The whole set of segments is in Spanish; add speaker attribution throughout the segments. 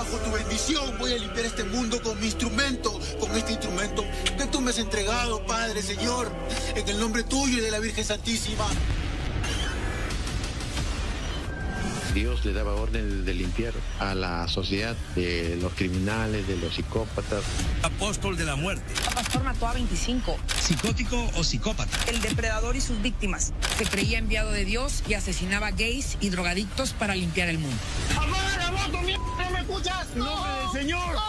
Speaker 1: bajo tu bendición voy a limpiar este mundo con mi instrumento, con este instrumento que tú me has entregado, Padre, Señor, en el nombre tuyo y de la Virgen Santísima.
Speaker 2: Dios le daba orden de limpiar a la sociedad de los criminales, de los psicópatas.
Speaker 3: Apóstol de la muerte.
Speaker 4: El pastor mató a 25.
Speaker 3: ¿Psicótico o psicópata?
Speaker 4: El depredador y sus víctimas. Se creía enviado de Dios y asesinaba gays y drogadictos para limpiar el mundo.
Speaker 1: ¡Apaga la moto, mierda! ¿No me escuchas? ¡En nombre del Señor! ¡No!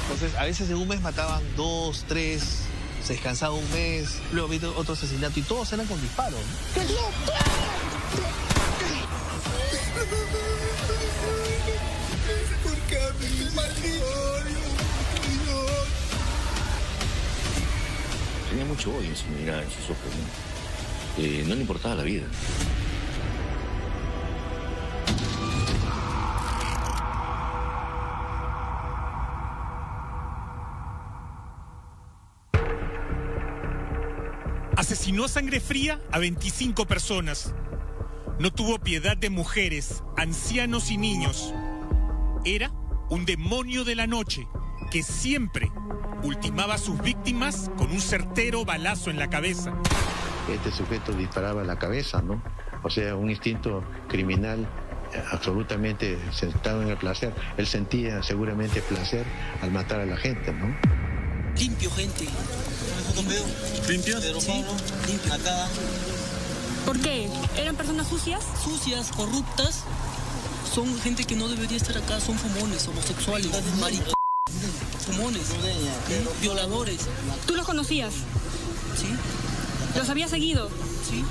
Speaker 5: Entonces, a veces en un mes mataban 2, 3, se descansaba un mes, luego había otro asesinato y todos eran con disparos, ¿no?
Speaker 1: ¿Por qué me maldito?
Speaker 6: Tenía mucho odio en su mirada, en sus ojos, ¿no? No le importaba la vida.
Speaker 7: Asesinó a sangre fría a 25 personas. No tuvo piedad de mujeres, ancianos y niños. Era un demonio de la noche que siempre ultimaba a sus víctimas con un certero balazo en la cabeza.
Speaker 2: Este sujeto disparaba en la cabeza, ¿no? O sea, un instinto criminal absolutamente centrado en el placer. Él sentía seguramente placer al matar a la gente, ¿no?
Speaker 8: Limpio, gente.
Speaker 7: ¿Limpio?
Speaker 8: Sí, limpio. Acá.
Speaker 9: ¿Por qué? ¿Eran personas sucias?
Speaker 8: Sucias, corruptas. Son gente que no debería estar acá. Son fumones, homosexuales, maricas, fumones, violadores.
Speaker 9: ¿Tú los conocías?
Speaker 8: Sí.
Speaker 9: ¿Los habías seguido?
Speaker 8: Sí.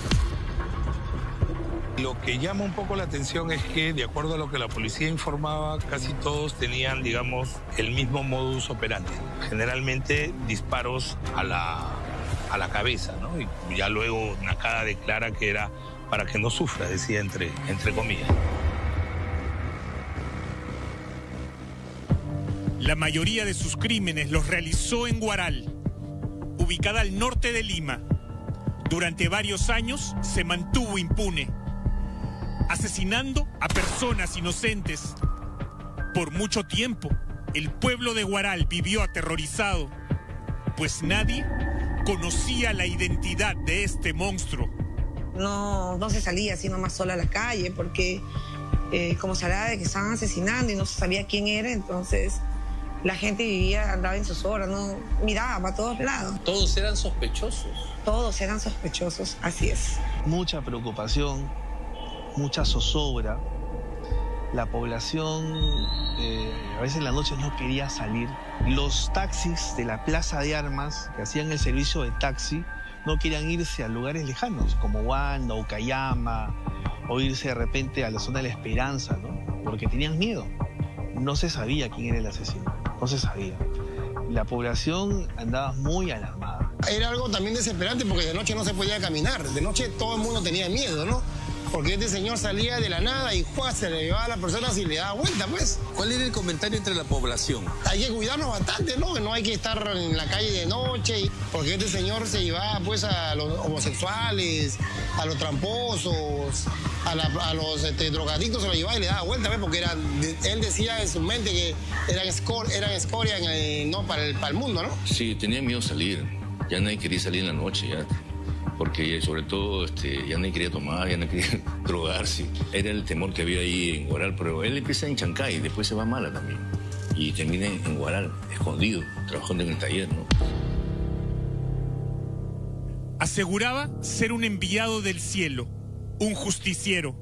Speaker 10: Lo que llama un poco la atención es que, de acuerdo a lo que la policía informaba, casi todos tenían, digamos, el mismo modus operandi. Generalmente disparos a la cabeza, ¿no? Y ya luego Nakada declara que era para que no sufra, decía entre comillas.
Speaker 7: La mayoría de sus crímenes los realizó en Huaral, ubicada al norte de Lima. Durante varios años se mantuvo impune, asesinando a personas inocentes. Por mucho tiempo, el pueblo de Huaral vivió aterrorizado, pues nadie conocía la identidad de este monstruo.
Speaker 4: No se salía así nomás sola a la calle, porque como se hablaba de que estaban asesinando y no se sabía quién era, entonces la gente andaba en sus horas, no miraba para todos lados.
Speaker 3: ¿Todos eran sospechosos?
Speaker 4: Todos eran sospechosos, así es.
Speaker 5: Mucha preocupación, mucha zozobra. La población a veces en las noches no quería salir. Los taxis de la Plaza de Armas, que hacían el servicio de taxi, no querían irse a lugares lejanos, como Wanda, Ucayama, o irse de repente a la zona de La Esperanza, ¿no? Porque tenían miedo. No se sabía quién era el asesino, no se sabía. La población andaba muy alarmada.
Speaker 11: Era algo también desesperante porque de noche no se podía caminar. De noche todo el mundo tenía miedo, ¿no? Porque este señor salía de la nada y se le llevaba a las personas y le daba vuelta, pues.
Speaker 3: ¿Cuál era el comentario entre la población?
Speaker 11: Hay que cuidarnos bastante, ¿no? Que no hay que estar en la calle de noche, porque este señor se llevaba, pues, a los homosexuales, a los tramposos, a los drogadictos se lo llevaba y le daba vuelta, ¿ves? Porque él decía en su mente que eran escoria ¿no? para el mundo, ¿no?
Speaker 6: Sí, tenía miedo de salir. Ya nadie quería salir en la noche, ya. Porque sobre todo ya nadie quería tomar, ya nadie quería drogarse. Era el temor que había ahí en Huaral, pero él empieza en Chancay, después se va a Mala también. Y termina en Huaral, escondido, trabajando en el taller, ¿no?
Speaker 7: Aseguraba ser un enviado del cielo, un justiciero.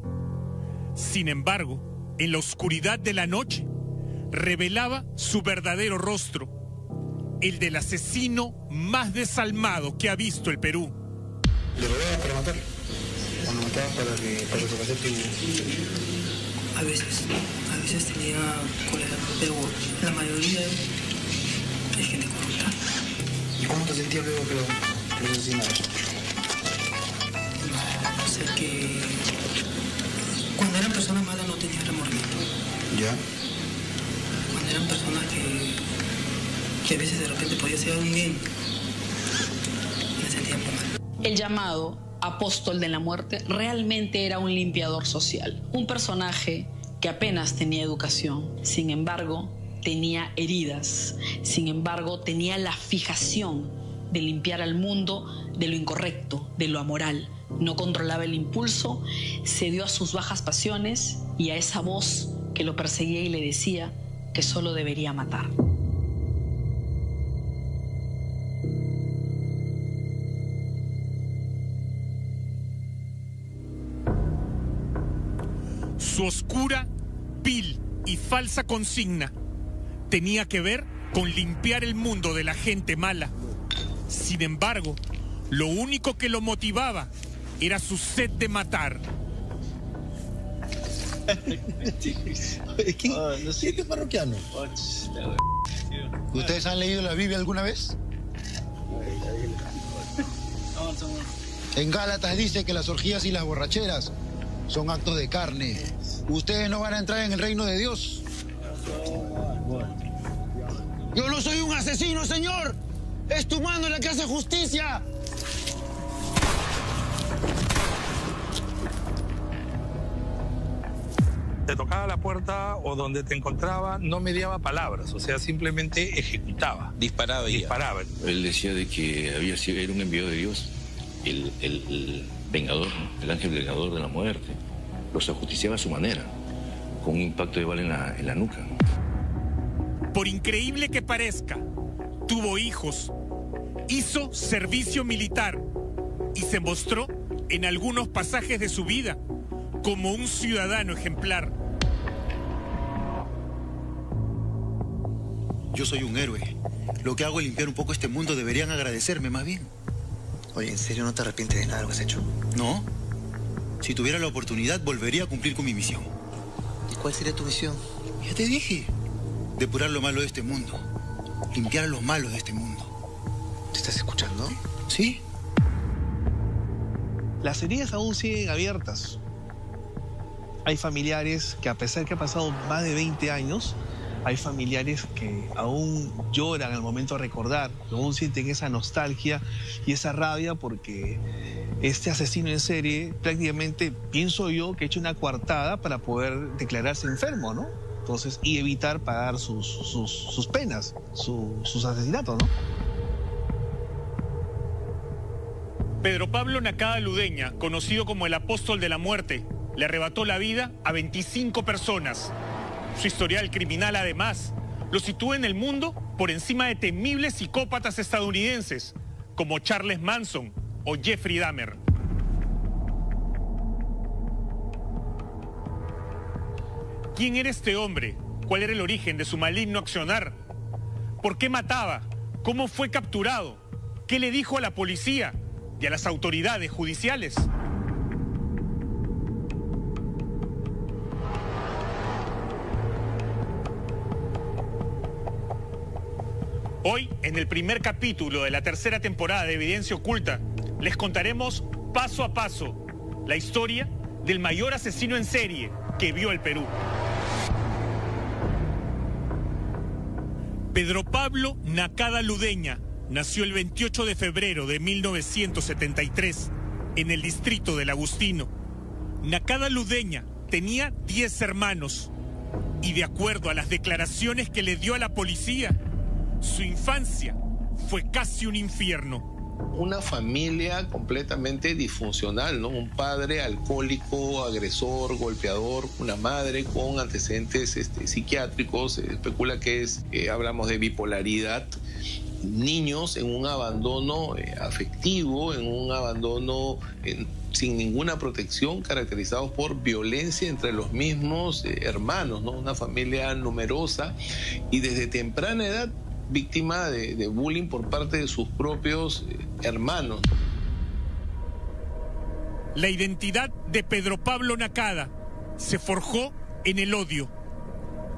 Speaker 7: Sin embargo, en la oscuridad de la noche, revelaba su verdadero rostro, el del asesino más desalmado que ha visto el Perú.
Speaker 1: ¿Le robabas para matar? ¿O no matabas para satisfacer tu...?
Speaker 8: A veces tenía cólera, pero la mayoría es gente corrupta.
Speaker 1: ¿Y cómo te sentías luego que lo asesinabas?
Speaker 8: O sea que cuando eran personas malas no tenía remordimiento.
Speaker 1: ¿Ya?
Speaker 8: Cuando eran personas que a veces de repente podía ser un bien, me sentía muy mal.
Speaker 12: El llamado apóstol de la muerte realmente era un limpiador social, un personaje que apenas tenía educación. Sin embargo, tenía heridas. Sin embargo, tenía la fijación de limpiar al mundo de lo incorrecto, de lo amoral. No controlaba el impulso, cedió a sus bajas pasiones y a esa voz que lo perseguía y le decía que solo debería matar.
Speaker 7: Su oscura, vil y falsa consigna tenía que ver con limpiar el mundo de la gente mala. Sin embargo, lo único que lo motivaba era su sed de matar.
Speaker 13: ¿Quién es parroquiano? ¿Ustedes han leído la Biblia alguna vez? En Gálatas dice que las orgías y las borracheras son actos de carne. Ustedes no van a entrar en el reino de Dios.
Speaker 1: Yo no soy un asesino, señor. Es tu mano la que hace justicia.
Speaker 10: Te tocaba la puerta o donde te encontraba, no mediaba palabras, o sea, simplemente ejecutaba.
Speaker 3: Disparaba.
Speaker 6: Él decía de que era un enviado de Dios, el vengador, el ángel vengador de la muerte. Los ajusticiaba a su manera, con un impacto de bala en la nuca.
Speaker 7: Por increíble que parezca, tuvo hijos, hizo servicio militar y se mostró en algunos pasajes de su vida como un ciudadano ejemplar.
Speaker 1: Yo soy un héroe. Lo que hago es limpiar un poco este mundo. Deberían agradecerme más bien.
Speaker 14: Oye, ¿en serio no te arrepientes de nada de lo que has hecho?
Speaker 1: No. Si tuviera la oportunidad, volvería a cumplir con mi misión.
Speaker 14: ¿Y cuál sería tu misión?
Speaker 1: Ya te dije. Depurar lo malo de este mundo. Limpiar a los malos de este mundo.
Speaker 14: ¿Te estás escuchando?
Speaker 1: Sí.
Speaker 5: Las heridas aún siguen abiertas. Hay familiares que, a pesar que ha pasado más de 20 años, hay familiares que aún lloran al momento de recordar, aún sienten esa nostalgia y esa rabia porque este asesino en serie prácticamente, pienso yo, que ha hecho una coartada para poder declararse enfermo, ¿no? Entonces, y evitar pagar sus penas, sus asesinatos, ¿no?
Speaker 7: Pedro Pablo Nakada Ludeña, conocido como el apóstol de la muerte, le arrebató la vida a 25 personas. Su historial criminal, además, lo sitúa en el mundo por encima de temibles psicópatas estadounidenses como Charles Manson o Jeffrey Dahmer. ¿Quién era este hombre? ¿Cuál era el origen de su maligno accionar? ¿Por qué mataba? ¿Cómo fue capturado? ¿Qué le dijo a la policía y a las autoridades judiciales? Hoy, en el primer capítulo de la tercera temporada de Evidencia Oculta, les contaremos paso a paso la historia del mayor asesino en serie que vio el Perú. Pedro Pablo Nakada Ludeña nació el 28 de febrero de 1973 en el distrito del Agustino. Nakada Ludeña tenía 10 hermanos y, de acuerdo a las declaraciones que le dio a la policía, su infancia fue casi un infierno.
Speaker 15: Una familia completamente disfuncional, ¿no? Un padre alcohólico, agresor, golpeador, una madre con antecedentes psiquiátricos, se especula que hablamos de bipolaridad, niños en un abandono afectivo, en un abandono sin ninguna protección, caracterizados por violencia entre los mismos hermanos, ¿no? Una familia numerosa y desde temprana edad víctima de bullying por parte de sus propios hermanos.
Speaker 7: La identidad de Pedro Pablo Nakada se forjó en el odio.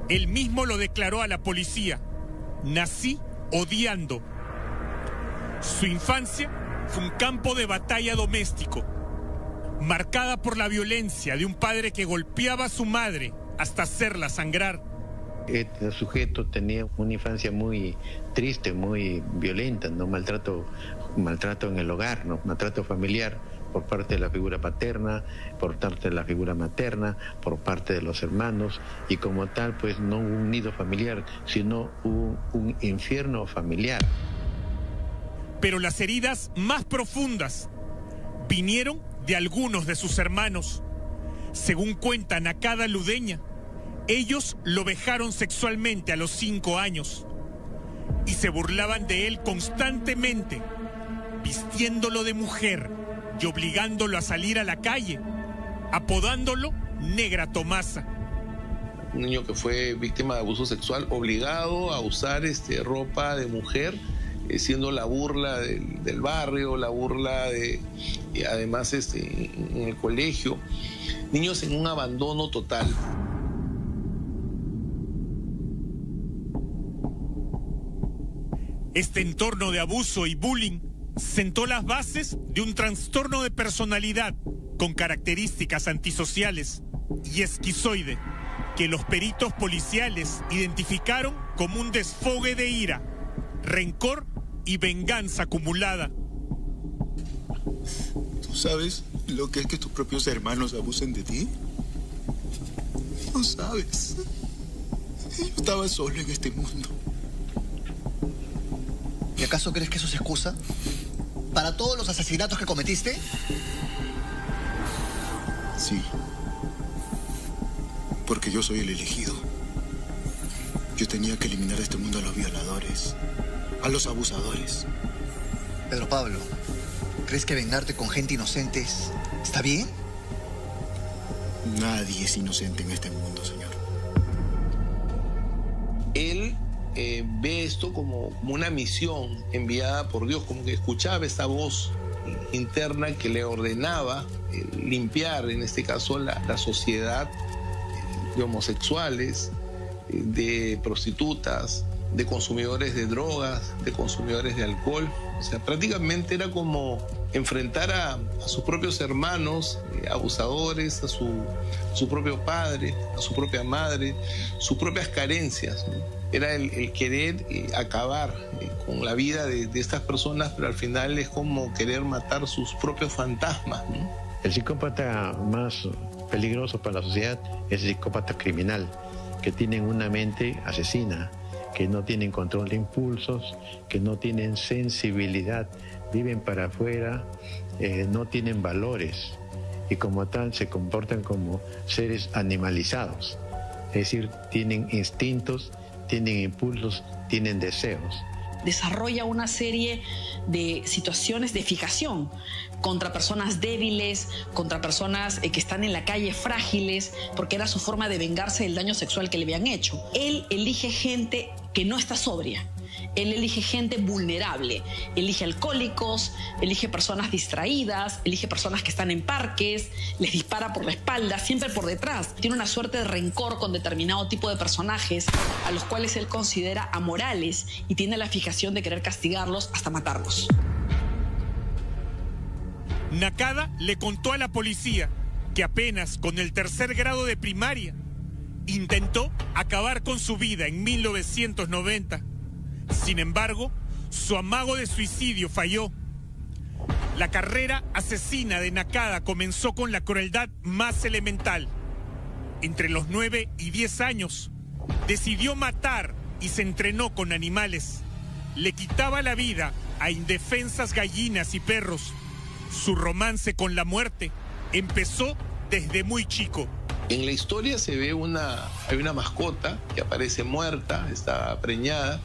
Speaker 7: Él mismo lo declaró a la policía: nací odiando. Su infancia fue un campo de batalla doméstico, marcada por la violencia de un padre que golpeaba a su madre hasta hacerla sangrar.
Speaker 2: Este sujeto tenía una infancia muy triste, muy violenta, ¿no? Maltrato en el hogar, ¿no? Maltrato familiar, por parte de la figura paterna, por parte de la figura materna, por parte de los hermanos, y como tal, pues no hubo un nido familiar, sino hubo un infierno familiar.
Speaker 7: Pero las heridas más profundas vinieron de algunos de sus hermanos. Según cuenta Nakada Ludeña, ellos lo vejaron sexualmente a los 5 años y se burlaban de él constantemente, vistiéndolo de mujer y obligándolo a salir a la calle, apodándolo Negra Tomasa.
Speaker 15: Un niño que fue víctima de abuso sexual, obligado a usar ropa de mujer, siendo la burla del barrio, la burla y además en el colegio. Niños en un abandono total.
Speaker 7: Este entorno de abuso y bullying sentó las bases de un trastorno de personalidad con características antisociales y esquizoide, que los peritos policiales identificaron como un desfogue de ira, rencor y venganza acumulada.
Speaker 1: ¿Tú sabes lo que es que tus propios hermanos abusen de ti? No sabes. Yo estaba solo en este mundo.
Speaker 14: ¿Y acaso crees que eso es excusa para todos los asesinatos que cometiste?
Speaker 1: Sí. Porque yo soy el elegido. Yo tenía que eliminar de este mundo a los violadores, a los abusadores.
Speaker 14: Pedro Pablo, ¿crees que vengarte con gente inocente está bien?
Speaker 1: Nadie es inocente en este mundo, señor.
Speaker 15: Él ve esto como una misión enviada por Dios, como que escuchaba esta voz interna que le ordenaba limpiar, en este caso, la sociedad de homosexuales, de prostitutas, de consumidores de drogas, de consumidores de alcohol. O sea, prácticamente era como enfrentar a sus propios hermanos abusadores, a su propio padre, a su propia madre, sus propias carencias, ¿no? Era el querer acabar con la vida de estas personas, pero al final es como querer matar sus propios fantasmas, ¿no?
Speaker 2: El psicópata más peligroso para la sociedad es el psicópata criminal, que tienen una mente asesina, que no tienen control de impulsos, que no tienen sensibilidad, viven para afuera, no tienen valores y como tal se comportan como seres animalizados. Es decir, tienen instintos, tienen impulsos, tienen deseos.
Speaker 12: Desarrolla una serie de situaciones de fijación contra personas débiles, contra personas que están en la calle frágiles, porque era su forma de vengarse del daño sexual que le habían hecho. Él elige gente que no está sobria. Él elige gente vulnerable, elige alcohólicos, elige personas distraídas, elige personas que están en parques, les dispara por la espalda, siempre por detrás. Tiene una suerte de rencor con determinado tipo de personajes a los cuales él considera amorales y tiene la fijación de querer castigarlos hasta matarlos.
Speaker 7: Nakada le contó a la policía que apenas con el 3er grado de primaria intentó acabar con su vida en 1990. Sin embargo, su amago de suicidio falló. La carrera asesina de Nakada comenzó con la crueldad más elemental. Entre los 9 y 10 años, decidió matar y se entrenó con animales. Le quitaba la vida a indefensas gallinas y perros. Su romance con la muerte empezó desde muy chico.
Speaker 15: En la historia se ve hay una mascota que aparece muerta, está preñada,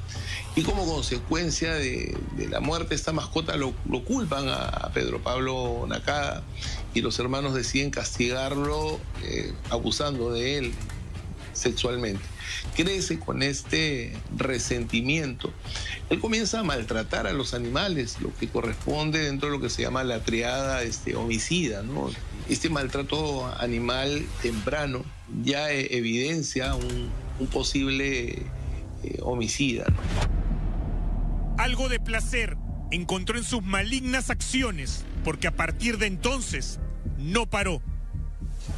Speaker 15: y como consecuencia de la muerte de esta mascota lo culpan a Pedro Pablo Nakada y los hermanos deciden castigarlo abusando de él sexualmente. Crece con este resentimiento. Él comienza a maltratar a los animales, lo que corresponde dentro de lo que se llama la triada homicida, ¿no? Este maltrato animal temprano ya evidencia un posible homicida, ¿no?
Speaker 7: Algo de placer encontró en sus malignas acciones, porque a partir de entonces no paró.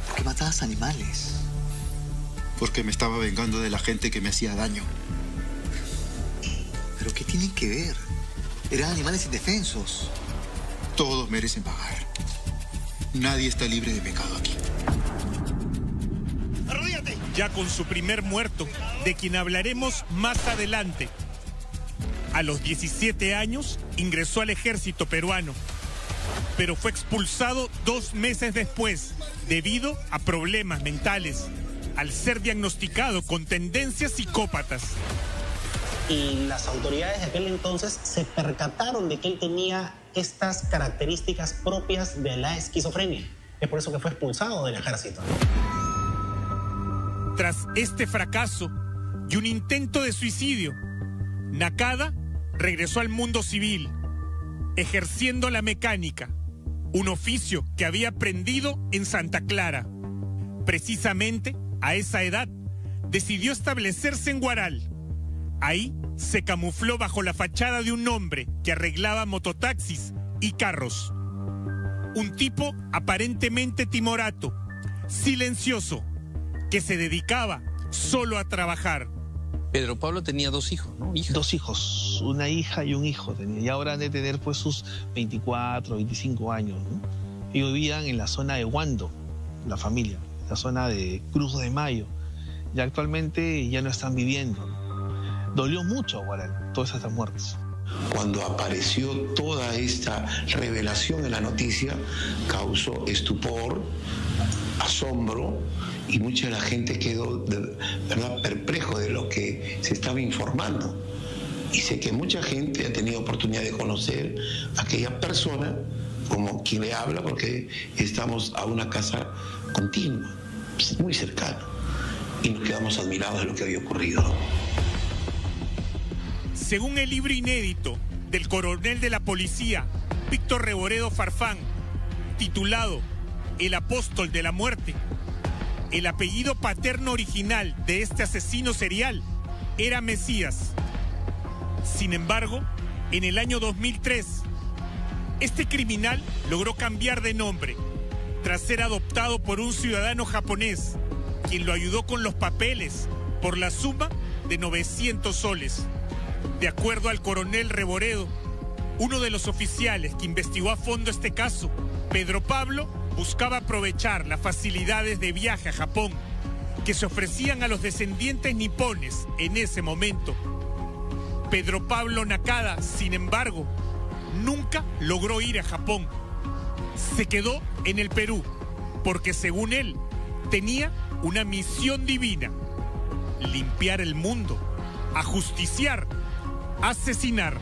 Speaker 14: ¿Por qué matabas animales?
Speaker 1: Porque me estaba vengando de la gente que me hacía daño.
Speaker 14: ¿Pero qué tienen que ver? Eran animales indefensos.
Speaker 1: Todos merecen pagar. Nadie está libre de pecado aquí.
Speaker 7: ¡Arrodíllate! Ya con su primer muerto, de quien hablaremos más adelante. A los 17 años ingresó al ejército peruano, pero fue expulsado 2 meses después debido a problemas mentales, al ser diagnosticado con tendencias psicópatas.
Speaker 16: Y las autoridades de aquel entonces se percataron de que él tenía estas características propias de la esquizofrenia. Es por eso que fue expulsado del ejército.
Speaker 7: Tras este fracaso y un intento de suicidio, Nakada regresó al mundo civil, ejerciendo la mecánica, un oficio que había aprendido en Santa Clara. Precisamente a esa edad decidió establecerse en Huaral. Ahí se camufló bajo la fachada de un hombre que arreglaba mototaxis y carros. Un tipo aparentemente timorato, silencioso, que se dedicaba solo a trabajar.
Speaker 3: Pedro Pablo tenía 2 hijos, ¿no?
Speaker 5: ¿Hijas? 2 hijos, una hija y un hijo tenía. Y ahora han de tener pues sus 24, 25 años, ¿no? Y vivían en la zona de Huando, la familia, la zona de Cruz de Mayo. Y actualmente ya no están viviendo. Dolió mucho a Huaral todas estas muertes.
Speaker 17: Cuando apareció toda esta revelación en la noticia, causó estupor, asombro, y mucha de la gente quedó de verdad perplejo de lo que se estaba informando. Y sé que mucha gente ha tenido oportunidad de conocer a aquella persona como quien le habla, porque estamos a una casa continua, muy cercana, y nos quedamos admirados de lo que había ocurrido.
Speaker 7: Según el libro inédito del coronel de la policía, Víctor Reboredo Farfán, titulado El Apóstol de la Muerte, el apellido paterno original de este asesino serial era Mesías. Sin embargo, en el año 2003, este criminal logró cambiar de nombre tras ser adoptado por un ciudadano japonés, quien lo ayudó con los papeles por la suma de 900 soles. De acuerdo al coronel Reboredo, uno de los oficiales que investigó a fondo este caso, Pedro Pablo buscaba aprovechar las facilidades de viaje a Japón que se ofrecían a los descendientes nipones en ese momento. Pedro Pablo Nakada, sin embargo, nunca logró ir a Japón. Se quedó en el Perú porque, según él, tenía una misión divina: limpiar el mundo, ajusticiar, asesinar.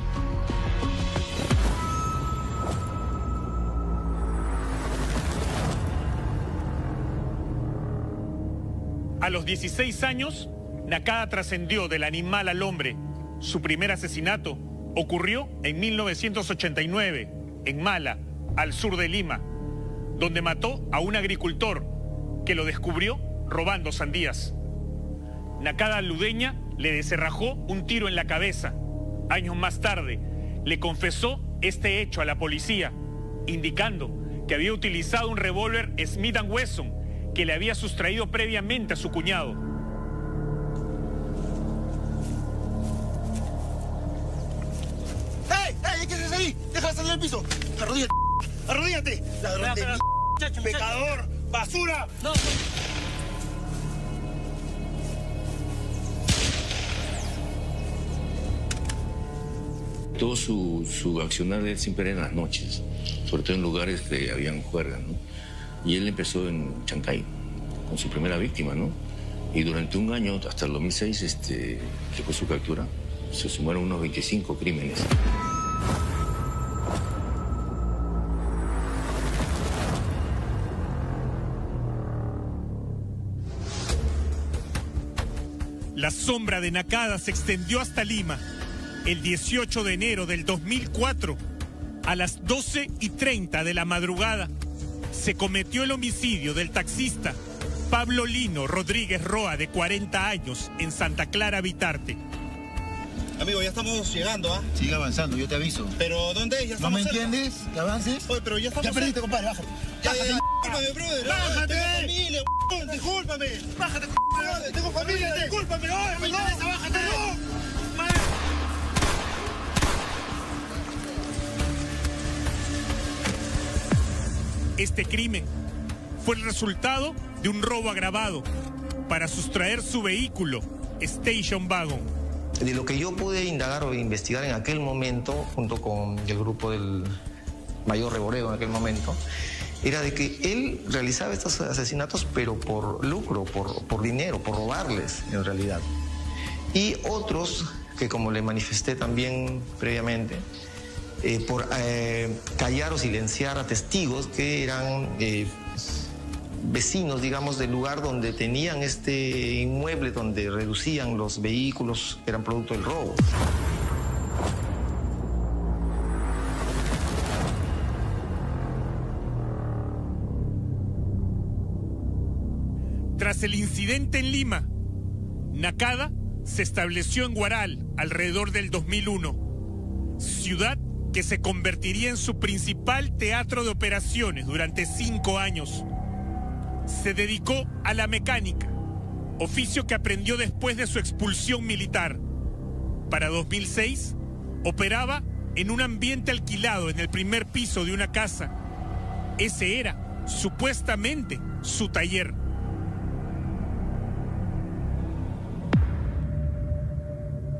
Speaker 7: A los 16 años, Nakada trascendió del animal al hombre. Su primer asesinato ocurrió en 1989, en Mala, al sur de Lima, donde mató a un agricultor que lo descubrió robando sandías. Nakada Ludeña le descerrajó un tiro en la cabeza. Años más tarde, le confesó este hecho a la policía, indicando que había utilizado un revólver Smith & Wesson que le había sustraído previamente a su cuñado.
Speaker 1: ¡Ey! ¡Ey! ¿Qué haces ahí? ¡Deja de salir al piso! ¡Arrodíllate! ¡Arrodíllate! ¡Ladrón de muchacho, pecador! ¡Basura! No.
Speaker 6: Todo su accionar siempre era en las noches, sobre todo en lugares que habían juergas, ¿no? Y él empezó en Chancay, con su primera víctima, ¿no? Y durante un año, hasta el 2006, que fue su captura, se sumaron unos 25 crímenes.
Speaker 7: La sombra de Nakada se extendió hasta Lima. El 18 de enero del 2004, a las 12:30 de la madrugada, se cometió el homicidio del taxista Pablo Lino Rodríguez Roa, de 40 años, en Santa Clara, Vitarte.
Speaker 1: Amigo, ya estamos llegando, ¿ah?
Speaker 13: Sigue avanzando, yo te aviso.
Speaker 1: ¿Pero dónde es? Ya
Speaker 13: ¿No me
Speaker 1: estamos cerca.
Speaker 13: entiendes? ¿Que avances?
Speaker 1: Oye, pero ya estamos
Speaker 13: Ya perdiste,
Speaker 1: cerca.
Speaker 13: compadre, bájate.
Speaker 1: Discúlpame, brother. ¡Bájate! Tengo familia, discúlpame. Bájate, brother. Tengo familia, discúlpame. Oye, perdón. Bájate. No.
Speaker 7: Este crimen fue el resultado de un robo agravado para sustraer su vehículo, Station Wagon.
Speaker 18: De lo que yo pude indagar o investigar en aquel momento, junto con el grupo del mayor Reborego en aquel momento, era de que él realizaba estos asesinatos pero por lucro, por dinero, por robarles en realidad. Y otros que, como le manifesté también previamente, por callar o silenciar a testigos que eran vecinos, digamos, del lugar donde tenían este inmueble, donde reducían los vehículos que eran producto del robo.
Speaker 7: Tras el incidente en Lima, Nakada se estableció en Huaral alrededor del 2001, ciudad que se convertiría en su principal teatro de operaciones durante 5 años. Se dedicó a la mecánica, oficio que aprendió después de su expulsión militar. Para 2006, operaba en un ambiente alquilado en el primer piso de una casa. Ese era, supuestamente, su taller.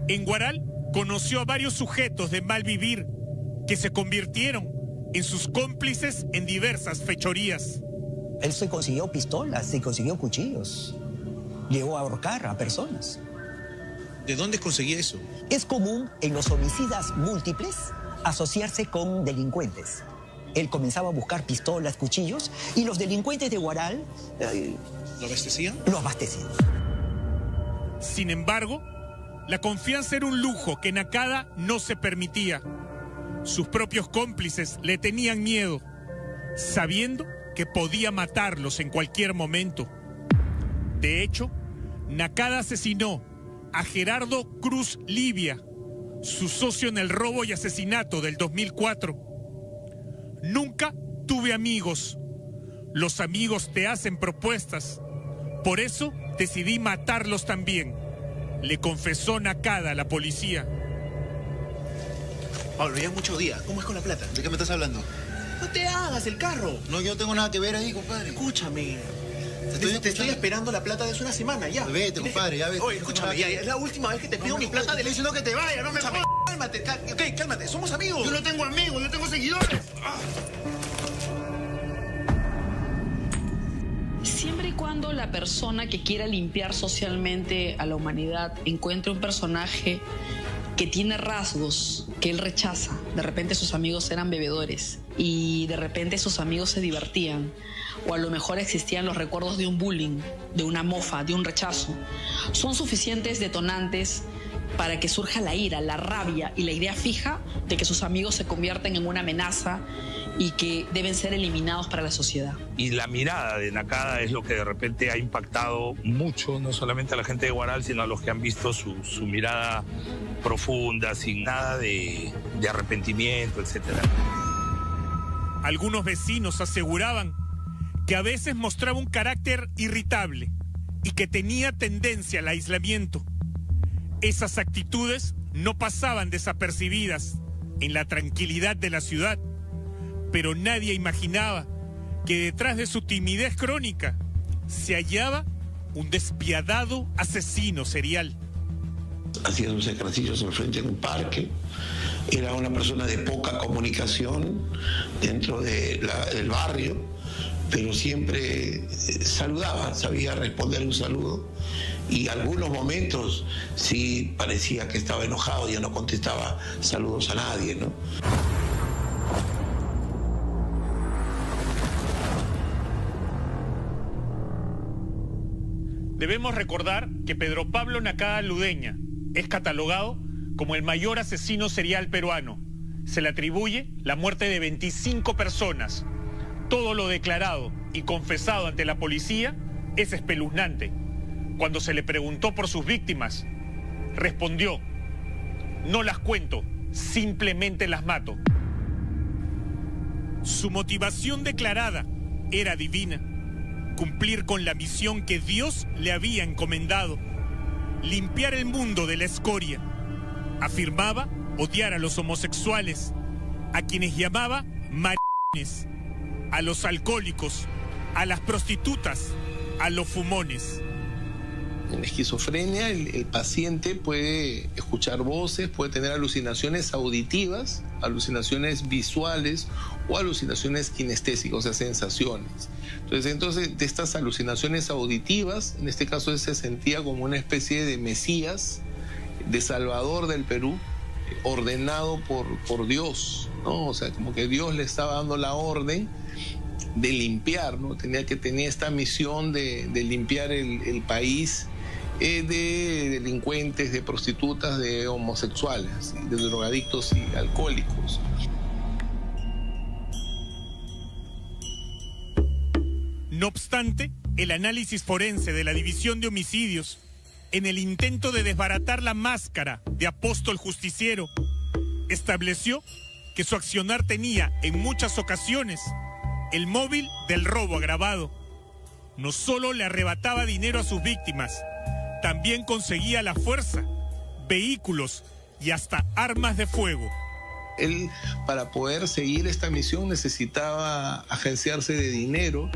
Speaker 7: En Huaral conoció a varios sujetos de mal vivir que se convirtieron en sus cómplices en diversas fechorías.
Speaker 19: Él se consiguió pistolas, se consiguió cuchillos, llegó a ahorcar a personas.
Speaker 20: ¿De dónde conseguía eso?
Speaker 19: Es común en los homicidas múltiples asociarse con delincuentes. Él comenzaba a buscar pistolas, cuchillos, y los delincuentes de Huaral...
Speaker 20: ¿Lo abastecían?
Speaker 19: Lo abastecían.
Speaker 7: Sin embargo, la confianza era un lujo que Nakada no se permitía. Sus propios cómplices le tenían miedo, sabiendo que podía matarlos en cualquier momento. De hecho, Nakada asesinó a Gerardo Cruz Livia, su socio en el robo y asesinato del 2004. Nunca tuve amigos. Los amigos te hacen propuestas. Por eso decidí matarlos también, le confesó Nakada a la policía.
Speaker 20: Pablo, ya es mucho día. ¿Cómo es con la plata? ¿De qué me estás hablando? No te hagas el carro.
Speaker 1: No, yo no tengo nada que ver ahí, compadre.
Speaker 20: Escúchame. Te estoy esperando la plata de hace una semana, ya.
Speaker 1: Vete, compadre, ya vete.
Speaker 20: Oye, escúchame, ya, es la última vez que te pido mi plata
Speaker 1: de... Estoy diciendo que te vayas, no me jodas.
Speaker 20: Cálmate, cálmate, somos amigos.
Speaker 1: Yo no tengo amigos, yo tengo seguidores.
Speaker 12: Siempre y cuando la persona que quiera limpiar socialmente a la humanidad encuentre un personaje que tiene rasgos que él rechaza. De repente sus amigos eran bebedores y de repente sus amigos se divertían, o a lo mejor existían los recuerdos de un bullying, de una mofa, de un rechazo. Son suficientes detonantes para que surja la ira, la rabia y la idea fija de que sus amigos se convierten en una amenaza y que deben ser eliminados para la sociedad.
Speaker 10: Y la mirada de Nakada es lo que de repente ha impactado mucho, no solamente a la gente de Huaral, sino a los que han visto su mirada profunda, sin nada de arrepentimiento, etc.
Speaker 7: Algunos vecinos aseguraban que a veces mostraba un carácter irritable y que tenía tendencia al aislamiento. Esas actitudes no pasaban desapercibidas en la tranquilidad de la ciudad, pero nadie imaginaba que detrás de su timidez crónica se hallaba un despiadado asesino serial.
Speaker 17: Hacía sus ejercicios al frente de un parque, era una persona de poca comunicación dentro del barrio, pero siempre saludaba, sabía responder un saludo, y algunos momentos sí parecía que estaba enojado, ya no contestaba saludos a nadie, ¿no?
Speaker 7: Debemos recordar que Pedro Pablo Nakada Ludeña es catalogado como el mayor asesino serial peruano. Se le atribuye la muerte de 25 personas. Todo lo declarado y confesado ante la policía es espeluznante. Cuando se le preguntó por sus víctimas, respondió: no las cuento, simplemente las mato. Su motivación declarada era divina: cumplir con la misión que Dios le había encomendado, limpiar el mundo de la escoria. Afirmaba odiar a los homosexuales, a quienes llamaba maricones. a los alcohólicos, a las prostitutas, a los fumones.
Speaker 15: En esquizofrenia el paciente puede escuchar voces, puede tener alucinaciones auditivas, alucinaciones visuales o alucinaciones kinestésicas, o sea, sensaciones. Entonces, de estas alucinaciones auditivas, en este caso él se sentía como una especie de Mesías, de Salvador del Perú, ordenado por Dios, ¿no? O sea, como que Dios le estaba dando la orden de limpiar, ¿no? Tenía esta misión de limpiar el país de delincuentes, de prostitutas, de homosexuales, de drogadictos y alcohólicos.
Speaker 7: No obstante, el análisis forense de la División de Homicidios, en el intento de desbaratar la máscara de apóstol justiciero, estableció que su accionar tenía, en muchas ocasiones, el móvil del robo agravado. No solo le arrebataba dinero a sus víctimas, también conseguía la fuerza, vehículos y hasta armas de fuego.
Speaker 15: Él, para poder seguir esta misión, necesitaba agenciarse de dinero,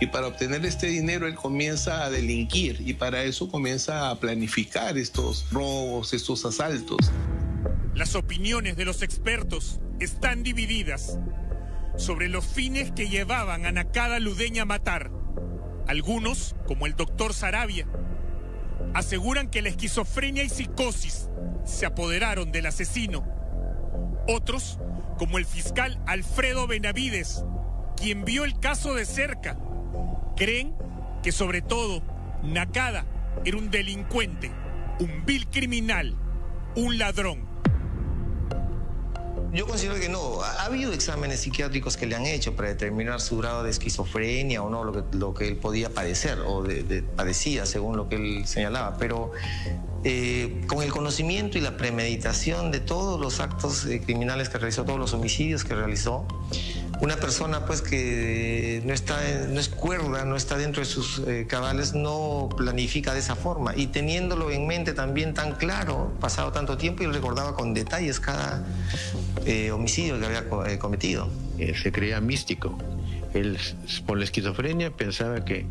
Speaker 15: y para obtener este dinero él comienza a delinquir, y para eso comienza a planificar estos robos, estos asaltos.
Speaker 7: Las opiniones de los expertos están divididas sobre los fines que llevaban a Nakada Ludeña a matar. Algunos, como el doctor Sarabia, aseguran que la esquizofrenia y psicosis se apoderaron del asesino. Otros, como el fiscal Alfredo Benavides, quien vio el caso de cerca, creen que sobre todo Nakada era un delincuente, un vil criminal, un ladrón.
Speaker 18: Yo considero que no. Ha habido exámenes psiquiátricos que le han hecho para determinar su grado de esquizofrenia o no, lo que él podía padecer o padecía según lo que él señalaba, pero con el conocimiento y la premeditación de todos los actos criminales que realizó, todos los homicidios que realizó, una persona pues que no es cuerda, no está dentro de sus cabales, no planifica de esa forma, y teniéndolo en mente también tan claro, pasado tanto tiempo, y recordaba con detalles cada homicidio que había cometido.
Speaker 2: Se creía místico. Él, por la esquizofrenia, pensaba que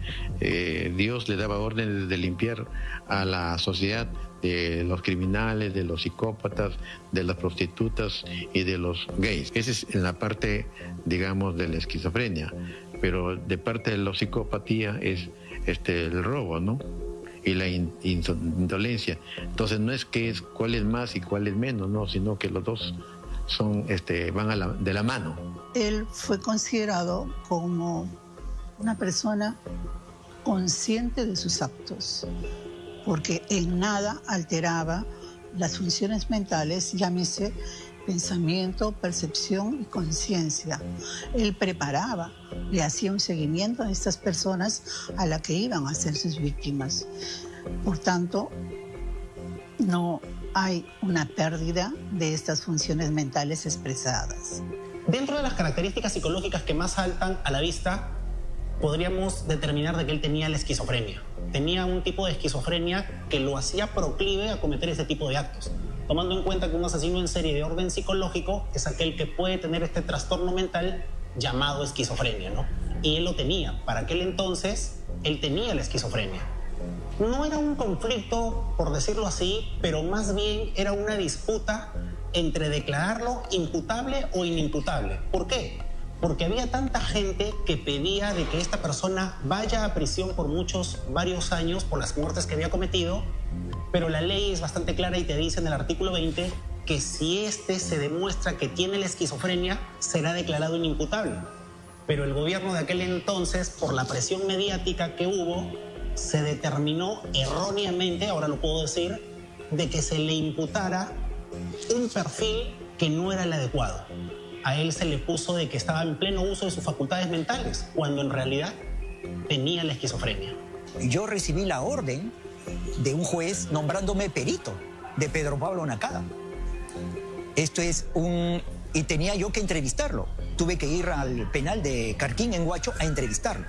Speaker 2: Dios le daba órdenes de limpiar a la sociedad de los criminales, de los psicópatas, de las prostitutas y de los gays. Esa es en la parte, digamos, de la esquizofrenia. Pero de parte de la psicopatía es el robo, ¿no? Y la indolencia. Entonces no es que cuál es más y cuál es menos, no, sino que los dos son van de la mano.
Speaker 21: Él fue considerado como una persona consciente de sus actos, porque en nada alteraba las funciones mentales, llámese pensamiento, percepción y conciencia. Él preparaba, le hacía un seguimiento a estas personas a las que iban a ser sus víctimas. Por tanto, no hay una pérdida de estas funciones mentales expresadas.
Speaker 16: Dentro de las características psicológicas que más saltan a la vista, podríamos determinar de que él tenía la esquizofrenia. Tenía un tipo de esquizofrenia que lo hacía proclive a cometer ese tipo de actos. Tomando en cuenta que un asesino en serie de orden psicológico es aquel que puede tener este trastorno mental llamado esquizofrenia, ¿no? Y él lo tenía. Para aquel entonces, él tenía la esquizofrenia. No era un conflicto, por decirlo así, pero más bien era una disputa entre declararlo imputable o inimputable. ¿Por qué? Porque había tanta gente que pedía de que esta persona vaya a prisión por varios años por las muertes que había cometido, pero la ley es bastante clara y te dice en el artículo 20 que si se demuestra que tiene la esquizofrenia, será declarado inimputable. Pero el gobierno de aquel entonces, por la presión mediática que hubo, se determinó erróneamente, ahora lo puedo decir, de que se le imputara un perfil que no era el adecuado. A él se le puso de que estaba en pleno uso de sus facultades mentales, cuando en realidad tenía la esquizofrenia.
Speaker 19: Yo recibí la orden de un juez nombrándome perito de Pedro Pablo Nakada. Y tenía yo que entrevistarlo. Tuve que ir al penal de Carquín en Huacho a entrevistarlo.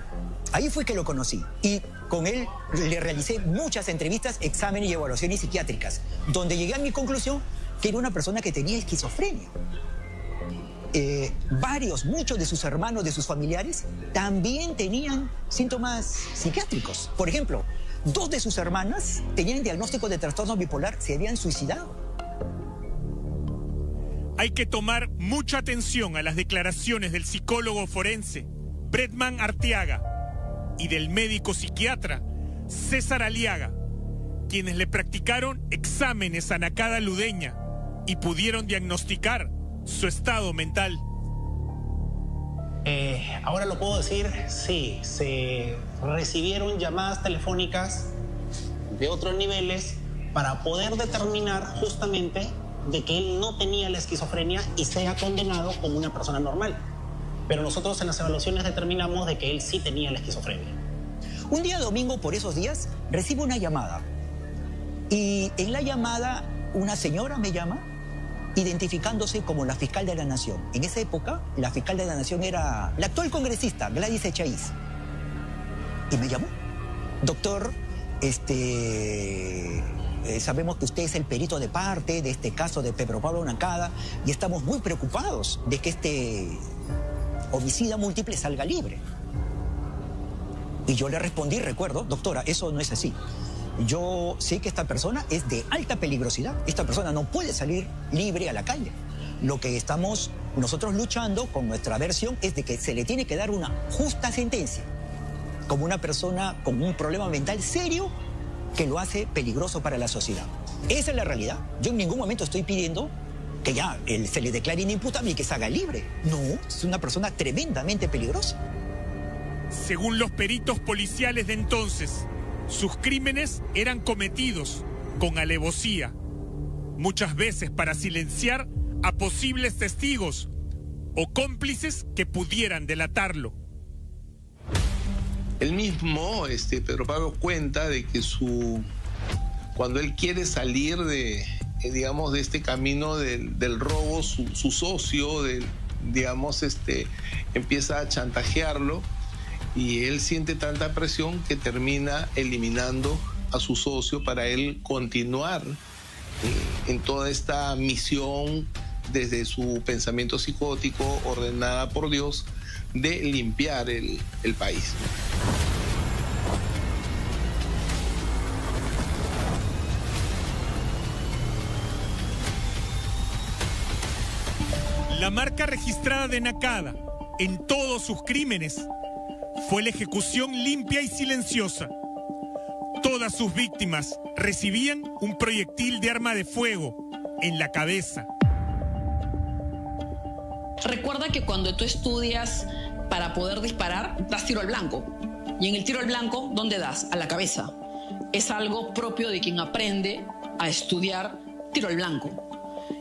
Speaker 19: Ahí fue que lo conocí. Y con él le realicé muchas entrevistas, exámenes y evaluaciones psiquiátricas, donde llegué a mi conclusión que era una persona que tenía esquizofrenia. muchos de sus hermanos, de sus familiares, también tenían síntomas psiquiátricos. Por ejemplo, 2 de sus hermanas tenían diagnóstico de trastorno bipolar, se habían suicidado.
Speaker 7: Hay que tomar mucha atención a las declaraciones del psicólogo forense Bretman Arteaga y del médico psiquiatra César Aliaga, quienes le practicaron exámenes a Nakada Ludeña y pudieron diagnosticar su estado mental.
Speaker 16: Ahora lo puedo decir, sí, se recibieron llamadas telefónicas de otros niveles para poder determinar justamente de que él no tenía la esquizofrenia y sea condenado como una persona normal. Pero nosotros en las evaluaciones determinamos de que él sí tenía la esquizofrenia.
Speaker 19: Un día domingo, por esos días, recibo una llamada. Y en la llamada, una señora me llama identificándose como la fiscal de la Nación. En esa época, la fiscal de la Nación era la actual congresista, Gladys Echaíz. Y me llamó. Doctor, sabemos que usted es el perito de parte de este caso de Pedro Pablo Nakada y estamos muy preocupados de que este homicida múltiple salga libre. Y yo le respondí, recuerdo, doctora, eso no es así. Yo sé que esta persona es de alta peligrosidad. Esta persona no puede salir libre a la calle. Lo que estamos nosotros luchando con nuestra versión es de que se le tiene que dar una justa sentencia, como una persona con un problema mental serio que lo hace peligroso para la sociedad. Esa es la realidad. Yo en ningún momento estoy pidiendo que ya se le declare inimputable y que salga libre. No, es una persona tremendamente peligrosa.
Speaker 7: Según los peritos policiales de entonces, sus crímenes eran cometidos con alevosía, muchas veces para silenciar a posibles testigos o cómplices que pudieran delatarlo.
Speaker 15: El mismo Pedro Pablo cuenta de que cuando él quiere salir de este camino del robo, su socio empieza a chantajearlo y él siente tanta presión que termina eliminando a su socio para él continuar en toda esta misión desde su pensamiento psicótico ordenada por Dios de limpiar el país.
Speaker 7: La marca registrada de Nakada en todos sus crímenes fue la ejecución limpia y silenciosa. Todas sus víctimas recibían un proyectil de arma de fuego en la cabeza.
Speaker 12: Recuerda que cuando tú estudias para poder disparar, das tiro al blanco. Y en el tiro al blanco, ¿dónde das? A la cabeza. Es algo propio de quien aprende a estudiar tiro al blanco.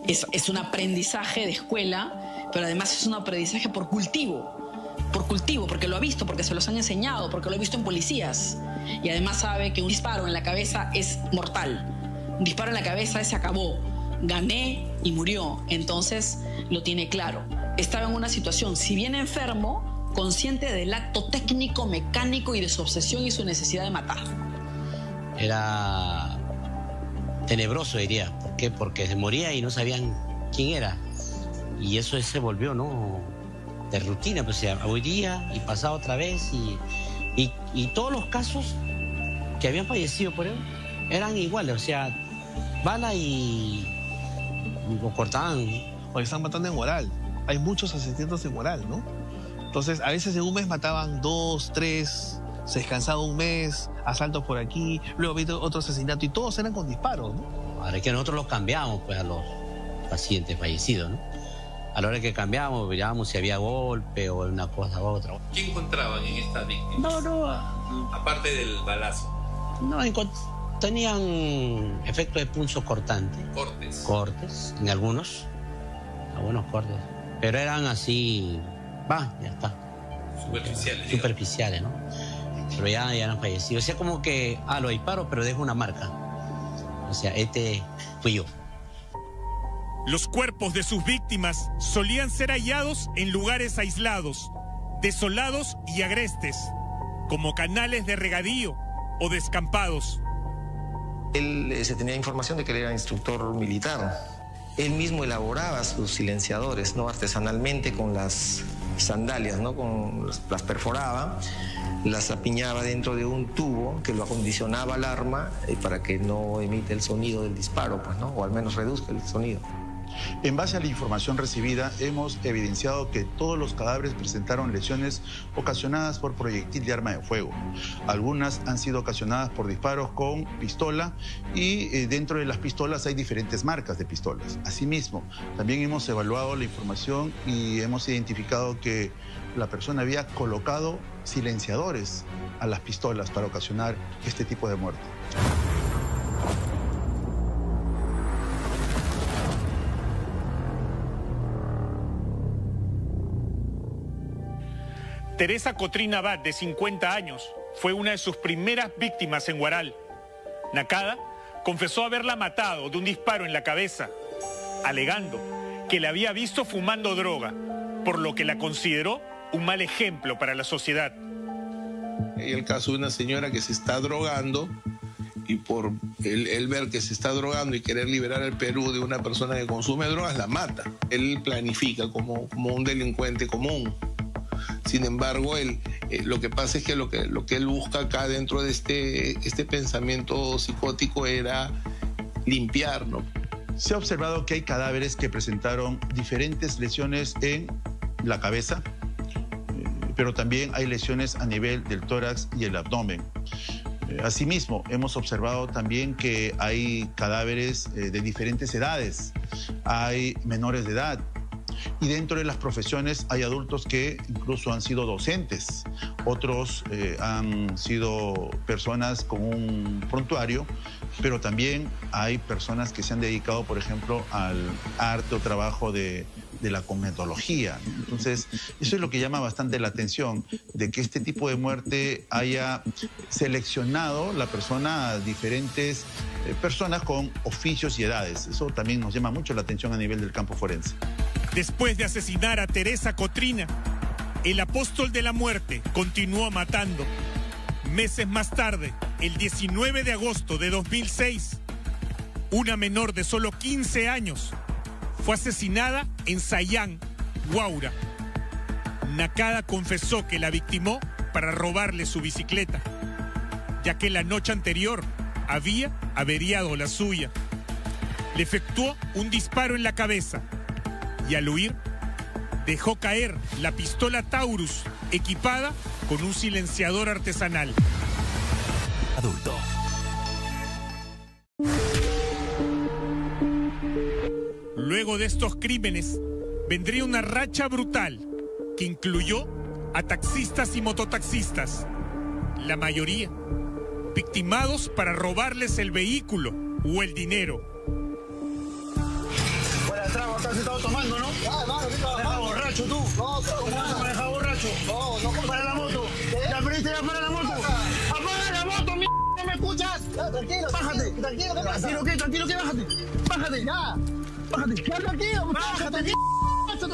Speaker 12: Es un aprendizaje de escuela, pero además es un aprendizaje por cultivo, porque lo ha visto, porque se los han enseñado, porque lo ha visto en policías. Y además sabe que un disparo en la cabeza es mortal. Un disparo en la cabeza se acabó. Gané y murió. Entonces lo tiene claro. Estaba en una situación, si bien enfermo, consciente del acto técnico, mecánico y de su obsesión y su necesidad de matar.
Speaker 9: Era tenebroso, diría. ¿Por qué? Porque se moría y no sabían quién era. Y eso se volvió, ¿no?, de rutina. Pues, o sea, hoy día y pasado otra vez. Y todos los casos que habían fallecido por él eran iguales. O sea, bala y lo cortaban.
Speaker 5: O están matando en Huaral. Hay muchos asesinatos en Huaral, ¿no? Entonces, a veces en un mes mataban 2, 3, se descansaba un mes, asaltos por aquí, luego había otro asesinato y todos eran con disparos, ¿no?
Speaker 9: Ahora es que nosotros los cambiamos, pues, a los pacientes fallecidos, ¿no? A la hora que cambiamos, mirábamos si había golpe o una cosa u otra.
Speaker 6: ¿Qué encontraban en esta víctima?
Speaker 9: No.
Speaker 6: Aparte del balazo.
Speaker 9: No, tenían efecto de punzo cortante. Cortes, en algunos cortes. Pero eran así, ya está. Superficiales, ¿no? Pero ya eran fallecidos. O sea, como que, lo disparo, pero dejo una marca. O sea, fui yo.
Speaker 7: Los cuerpos de sus víctimas solían ser hallados en lugares aislados, desolados y agrestes, como canales de regadío o descampados.
Speaker 18: Él se tenía información de que él era instructor militar él mismo elaboraba sus silenciadores, ¿no? Artesanalmente con las sandalias, ¿no? Las perforaba, las apiñaba dentro de un tubo que lo acondicionaba al arma para que no emite el sonido del disparo, pues, ¿no? O al menos reduzca el sonido.
Speaker 4: En base a la información recibida, hemos evidenciado que todos los cadáveres presentaron lesiones ocasionadas por proyectil de arma de fuego. Algunas han sido ocasionadas por disparos con pistola y dentro de las pistolas hay diferentes marcas de pistolas. Asimismo, también hemos evaluado la información y hemos identificado que la persona había colocado silenciadores a las pistolas para ocasionar este tipo de muerte.
Speaker 7: Teresa Cotrina Abad, de 50 años, fue una de sus primeras víctimas en Huaral. Nakada confesó haberla matado de un disparo en la cabeza, alegando que la había visto fumando droga, por lo que la consideró un mal ejemplo para la sociedad.
Speaker 15: Y el caso de una señora que se está drogando y por él ver que se está drogando y querer liberar al Perú de una persona que consume drogas, la mata. Él planifica como un delincuente común. Sin embargo, lo que pasa es que lo que él busca acá dentro de este pensamiento psicótico era limpiar, ¿no?
Speaker 4: Se ha observado que hay cadáveres que presentaron diferentes lesiones en la cabeza, pero también hay lesiones a nivel del tórax y el abdomen. Asimismo, hemos observado también que hay cadáveres de diferentes edades, hay menores de edad. Y dentro de las profesiones hay adultos que incluso han sido docentes, otros han sido personas con un prontuario, pero también hay personas que se han dedicado, por ejemplo, al arte o trabajo de la cosmetología. Entonces, eso es lo que llama bastante la atención, de que este tipo de muerte haya seleccionado la persona a diferentes personas con oficios y edades. Eso también nos llama mucho la atención a nivel del campo forense.
Speaker 7: Después de asesinar a Teresa Cotrina, el apóstol de la muerte continuó matando. Meses más tarde, el 19 de agosto de 2006, una menor de solo 15 años fue asesinada en Sayán, Huaura. Nakada confesó que la victimó para robarle su bicicleta, ya que la noche anterior había averiado la suya. Le efectuó un disparo en la cabeza y al huir dejó caer la pistola Taurus equipada con un silenciador artesanal.
Speaker 22: Adulto.
Speaker 7: Luego de estos crímenes vendría una racha brutal que incluyó a taxistas y mototaxistas, la mayoría victimados para robarles el vehículo o el dinero.
Speaker 13: Fuera de trago, estás sentado tomando, ¿no? Ah, mano, ¿qué trabajas? Maneja borracho tú. No, ¿cómo maneja borracho? No, para la moto. Ya aprendiste ya para la moto. ¡Apaga la moto, mi! ¿No me escuchas? Ya, tranquilo. Bájate. Tranquilo, ¿qué pasa? Tranquilo, ¿qué? Bájate. Bájate, ya. Bájate. Ya, tranquilo, bájate.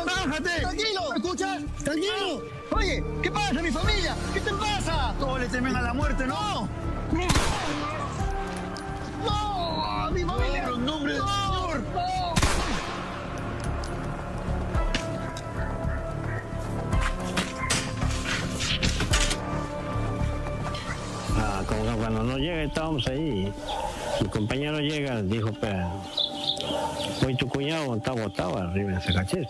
Speaker 13: Bájate. Tranquilo. ¿Me escuchas? Tranquilo. Oye, ¿qué pasa, mi familia? ¿Qué te pasa? Todos le temen a la muerte, ¿no? ¡No! ¡Mi familia! ¡En nombre del Señor! ¡No!
Speaker 23: Como que cuando no llega, estábamos ahí. Mi compañero llega, dijo, pero hoy tu cuñado está botado arriba en ese cachete.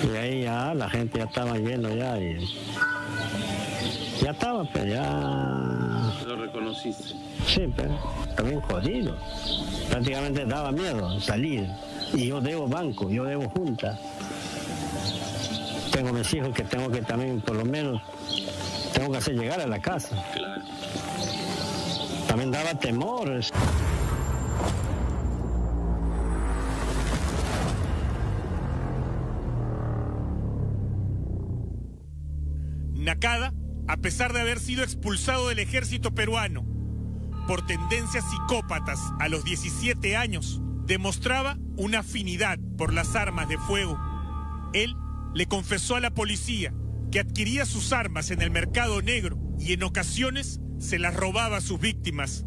Speaker 23: Y ahí ya la gente ya estaba yendo ya y ya estaba, pero ya...
Speaker 6: ¿Lo reconociste?
Speaker 23: Sí, pero también jodido. Prácticamente daba miedo salir. Y yo debo banco, yo debo junta. Tengo mis hijos que tengo que también, por lo menos, tengo que hacer llegar a la casa.
Speaker 6: Claro.
Speaker 23: También daba temores.
Speaker 7: Nakada, a pesar de haber sido expulsado del ejército peruano por tendencias psicópatas a los 17 años, demostraba una afinidad por las armas de fuego. Él le confesó a la policía que adquiría sus armas en el mercado negro y en ocasiones se las robaba a sus víctimas.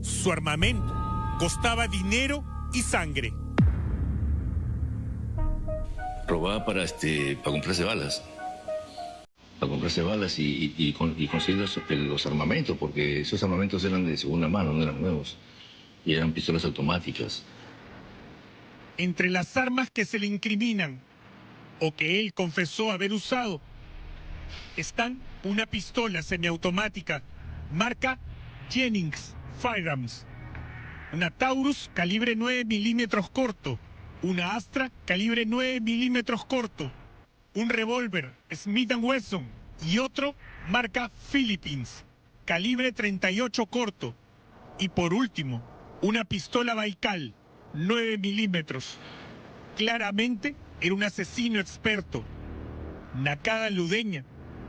Speaker 7: Su armamento costaba dinero y sangre.
Speaker 6: robaba para comprarse balas. Para comprarse balas y conseguir los armamentos, porque esos armamentos eran de segunda mano, no eran nuevos. Y eran pistolas automáticas.
Speaker 7: Entre las armas que se le incriminan o que él confesó haber usado están una pistola semiautomática marca Jennings Firearms, una Taurus calibre 9 milímetros corto, una Astra calibre 9 milímetros corto, un revólver Smith & Wesson y otro marca Philippines, calibre 38 corto, y por último, una pistola Baikal 9 milímetros. Claramente era un asesino experto. Nakada Ludeña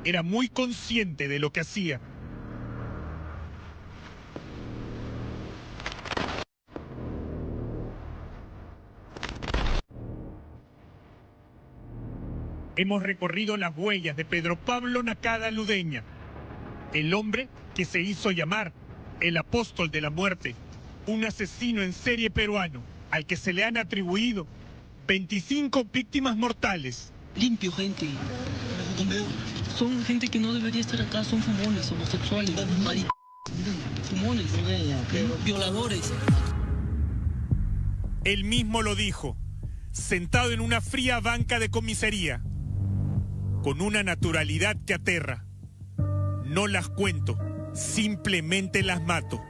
Speaker 7: era muy consciente de lo que hacía. Hemos recorrido las huellas de Pedro Pablo Nakada Ludeña, el hombre que se hizo llamar el apóstol de la muerte, un asesino en serie peruano al que se le han atribuido 25 víctimas mortales.
Speaker 8: Limpio, gente. Son gente que no debería estar acá, son fumones, homosexuales, fumones, violadores.
Speaker 7: Él mismo lo dijo, sentado en una fría banca de comisaría, con una naturalidad que aterra. No las cuento, simplemente las mato.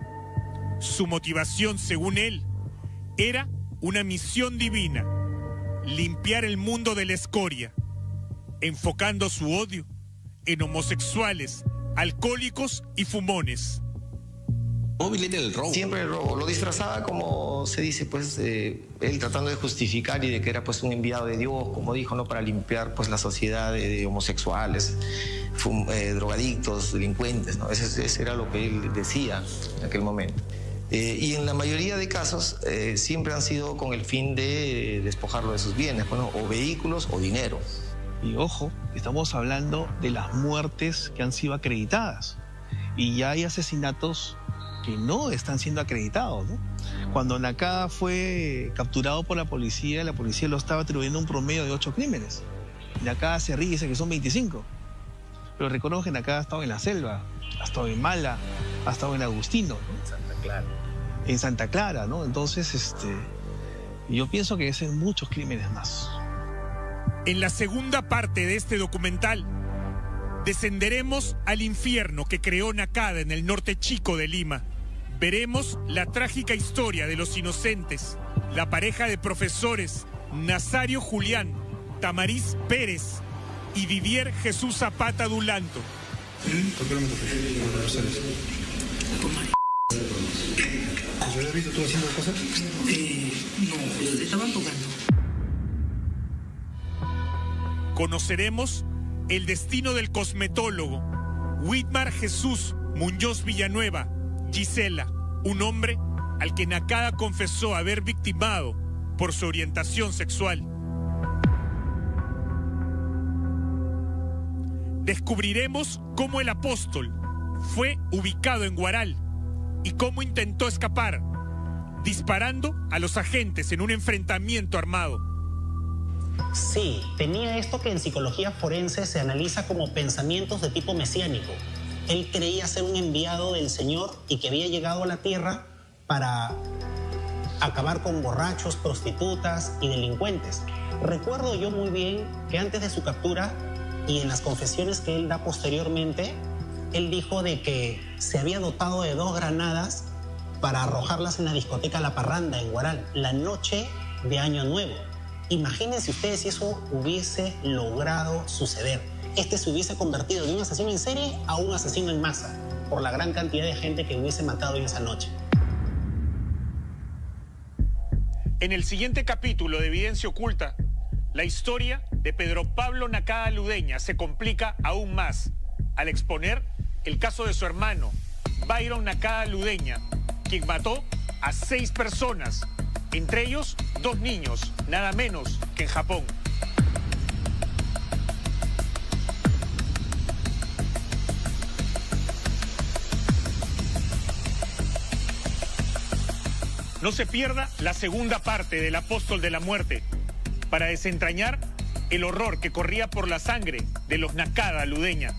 Speaker 7: Su motivación, según él, era una misión divina, limpiar el mundo de la escoria, enfocando su odio en homosexuales, alcohólicos y fumones.
Speaker 18: Siempre el robo. Lo disfrazaba como se dice, pues, él tratando de justificar y de que era pues un enviado de Dios, como dijo, ¿no? Para limpiar pues la sociedad de homosexuales, drogadictos, delincuentes, ¿no? Ese era lo que él decía en aquel momento. Y en la mayoría de casos siempre han sido con el fin de despojarlo de sus bienes, bueno, o vehículos o dinero.
Speaker 5: Y ojo, estamos hablando de las muertes que han sido acreditadas. Y ya hay asesinatos que no están siendo acreditados, ¿no? Cuando Nakada fue capturado por la policía lo estaba atribuyendo un promedio de 8 crímenes. Nakada se ríe y dice que son 25. Pero recordemos que Nakada ha estado en la selva, ha estado en Mala, ha estado en Agustino, ¿no? En Santa Clara, ¿no? Entonces, yo pienso que es muchos crímenes más.
Speaker 7: En la segunda parte de este documental, descenderemos al infierno que creó Nakada en el norte chico de Lima. Veremos la trágica historia de los inocentes, la pareja de profesores Nazario Julián, Tamariz Pérez y Vivier Jesús Zapata Dulanto.
Speaker 1: ¿Por qué no me toques? ¿Lo habías visto tú haciendo cosas?
Speaker 8: No, le estaban tocando.
Speaker 7: Conoceremos el destino del cosmetólogo Whitmar Jesús Muñoz Villanueva, Gisela, un hombre al que Nakada confesó haber victimado por su orientación sexual. Descubriremos cómo el apóstol fue ubicado en Huaral y cómo intentó escapar, disparando a los agentes en un enfrentamiento armado.
Speaker 16: Sí, tenía esto que en psicología forense se analiza como pensamientos de tipo mesiánico. Él creía ser un enviado del Señor y que había llegado a la tierra para acabar con borrachos, prostitutas y delincuentes. Recuerdo yo muy bien que antes de su captura y en las confesiones que él da posteriormente, él dijo de que se había dotado de 2 granadas para arrojarlas en la discoteca La Parranda en Huaral, la noche de Año Nuevo. Imagínense ustedes si eso hubiese logrado suceder. Se hubiese convertido de un asesino en serie a un asesino en masa, por la gran cantidad de gente que hubiese matado en esa noche.
Speaker 7: En el siguiente capítulo de Evidencia Oculta, la historia de Pedro Pablo Nakada Ludeña se complica aún más al exponer el caso de su hermano, Byron Nakada Ludeña, quien mató a 6 personas, entre ellos 2 niños, nada menos que en Japón. No se pierda la segunda parte del Apóstol de la Muerte para desentrañar el horror que corría por la sangre de los Nakada Ludeña.